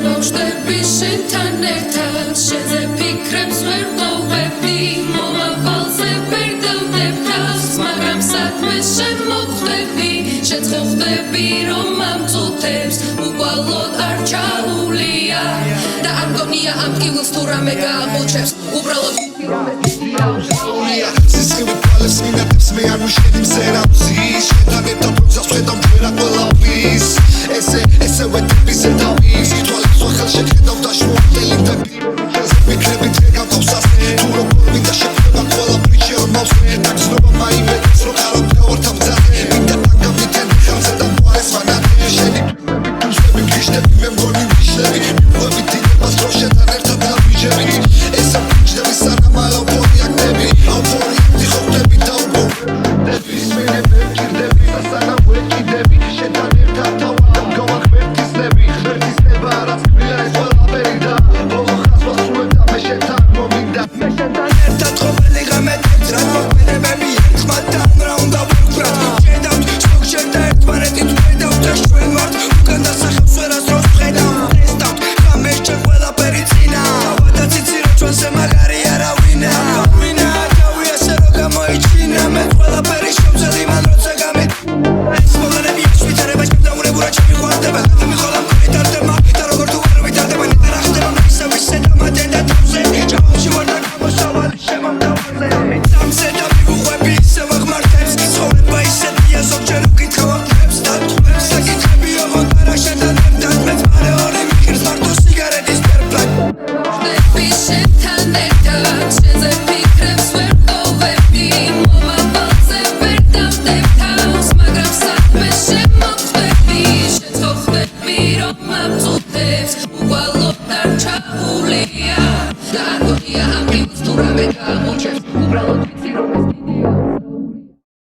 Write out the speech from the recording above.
Մոշտები շենթան երթան շեզե պիկրեպս վերդովեպի մոմավալզե վերդովեպկաս մագրամ սատ մեշեմ մոխտեպի շետ խոխտեպի ռոմամ ծութեպս ուկվալոտ արջահուլիա դա անգոմնիա ամկի վստուրա մեգա աղոչեպս ուբրալոտ Սիսխիվի պալես մինատեպս მე არ მუშენიმ ზერავზის შედანებდა პროგზავს ხედავ ჯერა ყველაფრის ესე ვეთების ედავის თვალებს ვახალ შეხედავ დაშმოხდელი და მიკრები დღეგავდავს ასე თუ როგორ მინდა შეფება ყველაფრის შერმავს დაგზნობა მაიმედს რომ არავარ თავზე მინდა პანგამიდან ხალხზე და მოარეს მანადე შენი თუსები გიშნები მე მგონი ვიშლები მიყვები დინებას რო შედან ერთად დავიჯერით ესა ვიჯდები სანამ ალავბორი აქტები ალბორი აქტი ხოხტები და უბოები სმინები გირდები და სანამ ვეკიდები შედან ერთად თავად გავახ ვერტისნები ვერტისნება რაც გვია ეს ყველაფერი და ბოლო ხას ვასრულებ და მე შენთან მომინდა მე შენთან ერთად ყოველი ღამე დეძრად მოქმედებები ერთხმათთან რა უნდა ვუყვრათ შედავთ სოგჯერ და ერთმანეთით ვხედავთ და ჩვენ ვართ უკან დასახავს ვერასდროს ვხედავთ ტესტავთ ღამეს ჩვენ ყველაფერი წინა თავადაც იცი რომ ჩვენზე მაგარი არავინა ვინა თავი ასე რომ გამოიჩინა მე ყველაფერი შევძელი მან როცა გამით ეს მოგანები შვიცარება შევდაუნებურა ჩემი ხვანდება და მიხოლა მკრიტარდება და როგორ თუ არ ვითარდება ნეტა რა ხდება მისა ვისე და მათენ და თავზე ჯავში ვარ და გამოსავალი შემამდავაზე სამზე და მივუყვები ისე ვაღმართებს ცხოვრება ისეთია ზოგჯერ უკითხავ აღწევს და თვებს საკითხები ოღონდ არა შენთან ერთად მეც მარე ორი მიხირს მარტო სიგარეტის პერფლად მოშტები შენთან ერთად შენზე პიკრებს ვერდოვեպი მოვავალზე ვერდავდებ თავს მაგრამ სად მე შემოხვდები შეცოხდები რომ მამწუთებს